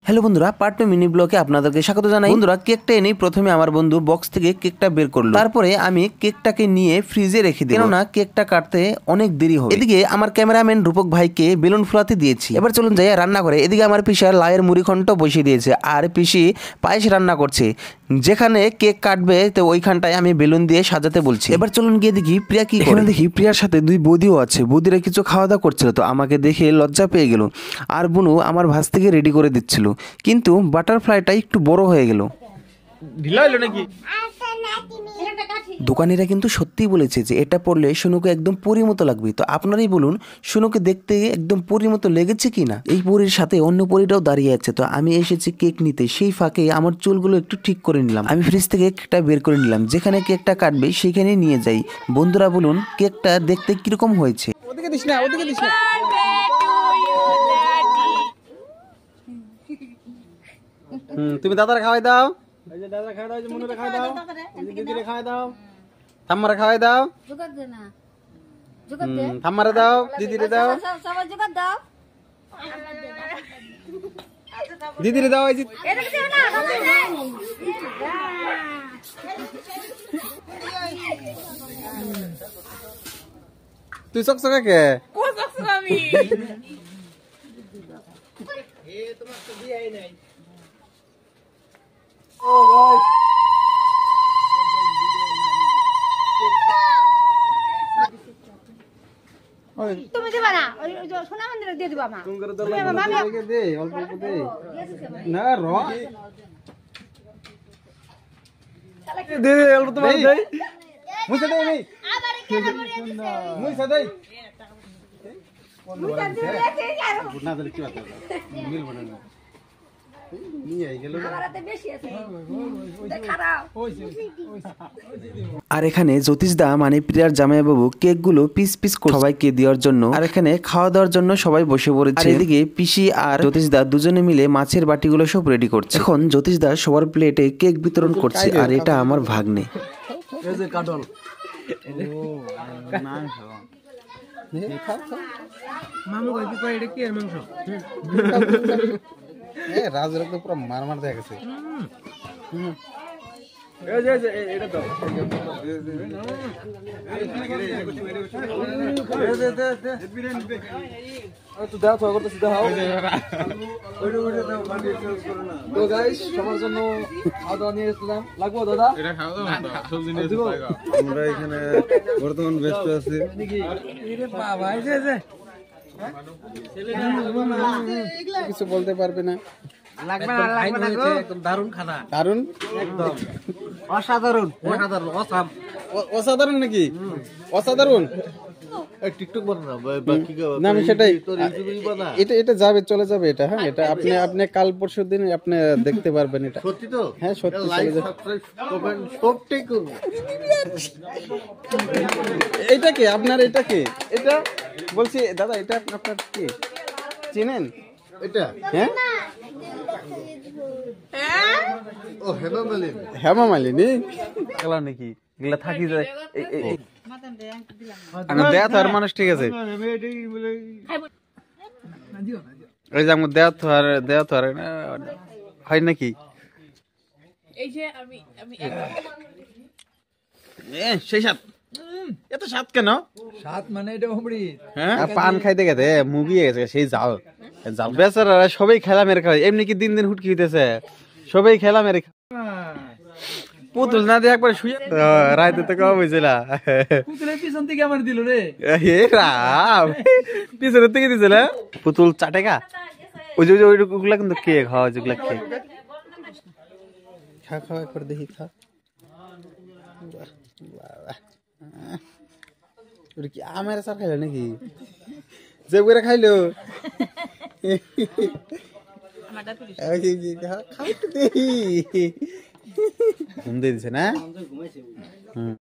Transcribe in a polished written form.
Hello বন্ধুরা, part 2 mini ব্লগে আপনাদেরকে স্বাগত জানাই। বন্ধুরা, কেকটা এনে প্রথমে আমার বন্ধু বক্স থেকে কেকটা বের করলো। তারপরে আমি কেকটাকে নিয়ে ফ্রিজে রেখে দিই, কেননা কেকটা কাটতে অনেক দেরি হবে। এদিকে আমার ক্যামেরাম্যান রূপক ভাইকে বেলুন ফুলাতে দিয়েছি। এবার চলুন যাই রান্না করে। এদিকে আমার পিসা লায়ের মুড়ি ঘন্ট বসিয়ে দিয়েছে, আর পিসি পায়েস রান্না করছে। যেখানে কেক কাটবে তো ওইখানটায় আমি বেলুন দিয়ে সাজাতে বলছি। এবার চলুন গিয়ে দেখি প্রিয়া কি করে। দেখি প্রিয়ার সাথে দুই বৌদিও আছে। বৌদিরা কিছু খাওয়া দাওয়া করছিল, তো আমাকে দেখে লজ্জা পেয়ে গেল। আর বুনু আমার ভাজ থেকে রেডি করে দিচ্ছিল, কিন্তু বাটারফ্লাইটা একটু বড় হয়ে গেল। ঢিলা হইলো নাকি? দোকানিরা কিন্তু সত্যিই বলেছে যে এটা পরলে শুনুকে একদম পরীর মতো লাগবে। তো আপনারাই বলুন, শুনুকে দেখতে একদম পরীর মতো লেগেছে কিনা। এই পরীর সাথে অন্য পরীটাও দাঁড়িয়ে আছে। তো আমি এসেছি কেক নিতে, সেই ফাঁকে আমার চুলগুলো একটু ঠিক করে নিলাম। আমি ফ্রিজ থেকে কেকটা বের করে নিলাম, যেখানে কেকটা কাটবে সেখানে নিয়ে যাই। বন্ধুরা বলুন, কেকটা দেখতে কিরকম হয়েছে। ওদিকে দিস না, ওদিকে দিস না। তুমি দাদারে খাওয়াই দাও। এই যে দাদা খাওয়াই দাও, এই যে মুনুরে খাওয়াই দাও, এই যে দিদিরে খাওয়াই দাও, ঠাম্মারে খাওয়াই দাও। জোগাড় দে না, জোগাড় দে। ঠাম্মারে দাও, দিদিরে দাও, সবাই জোগাড় দাও। দিদিরে দাও। এই যে এদিকে দিও না, তুই চকচকা কে? কোন চকচকা আমি? এ তোমার তো দিয়াই নাই। ও গাইস, তুমি দিবা না, ওই সোনা মন্দিরে দিয়ে দিবা মা। তুমি করে দরকার দে, অল্প অল্প দে। না র দে, অল্প তো দে। মুছে দে নেই, আমারে কেন মরিয়া দিছে? মুছে দে। মুইটা দিয়ে রেখে গেল। না দিলে কি হবে? মিলবো না। নিয়ে আই গেল। আমারতে বেশি আছে। দেখা দাও। আর এখানে জ্যোতিষদা মানে প্রিয়ার জামাইবাবু কেকগুলো পিস পিস করে সবাইকে দেওয়ার জন্য, আর এখানে খাওয়া দাওয়ার জন্য সবাই বসে পড়েছে। এদিকে পিসি আর জ্যোতিষদা দুজনে মিলে মাছের বাটিগুলো সব রেডি করছে। এখন জ্যোতিষদা সবার প্লেটে কেক বিতরণ করছে, আর এটা আমার ভাগ্নে। এই যে কাটল। ও না খাওয়া। মামু কই কি কই এটা কি এর মাংস? এ রাজের তো পুরো মারমার দেখা গেছে। এই যে এটা দাও। তো দাও তো করতে দাও। তো গাইস, সবার জন্য খাওয়া দাওয়া নিয়ে এসেছিলাম। লাগবো দাদা? এটা খাওয়া দাওয়া সবজি নিয়ে এসেছি। আমরা এখানে বর্তমান ব্যস্ত আছি। আরে বাবা, এই যে কিছু বলতে পারবে না। লাগবে না, লাগবে না গো। একদম দারুণ খানা। দারুণ, একদম অসাধারণ। অসাধারণ, অসাম। অসাধারণ নাকি? অসাধারণ। এই টিকটক বানা বাকি না, আমি সেটাই। এটা যাবে, চলে যাবে এটা। হ্যাঁ, এটা আপনি কাল পরশু দিন আপনি দেখতে পারবেন এটা। সত্যি তো? হ্যাঁ সত্যি। লাইক, সাবস্ক্রাইব, কমেন্ট সবটাই করব। এটা কি আপনার? এটা কি? এটা বলছি দাদা, এটা আপনার কি চেনেন এটা? হ্যাঁ, ও হেমা মালিনী গেলাম নাকি? এগুলা থাকি যায়। দেয়া তো আর মানুষ, ঠিক আছে। এই যে আমার দেয়া তো আর হয় নাকি? এই যে আমি সেই সাত, এত সাত কেন? সাত মানে এটা অমৃত। হ্যাঁ, পান খাইতে গেছে মুভি গেছে সেই জাল জাল বেচারা সবাই খেলা মেরে খায়। এমনি কি দিন দিন হুটকি হইতেছে, সবাই খেলা মেরে পুতুল না দিয়ে একবার শুয়ে রাইতে তো কম হয়েছিল। পুতুলের পিছন থেকে আমার দিল রে। এ রাম, পিছনের থেকে দিছিল পুতুল চাটেগা। ওই যে ওইগুলা কিন্তু কে খাওয়া, যেগুলা কে খাওয়া একবার দেখি খা। ওটা কি আমের আচার খাইলো নাকি? যে করে খাইলো ঘুম দিয়ে দিছে না?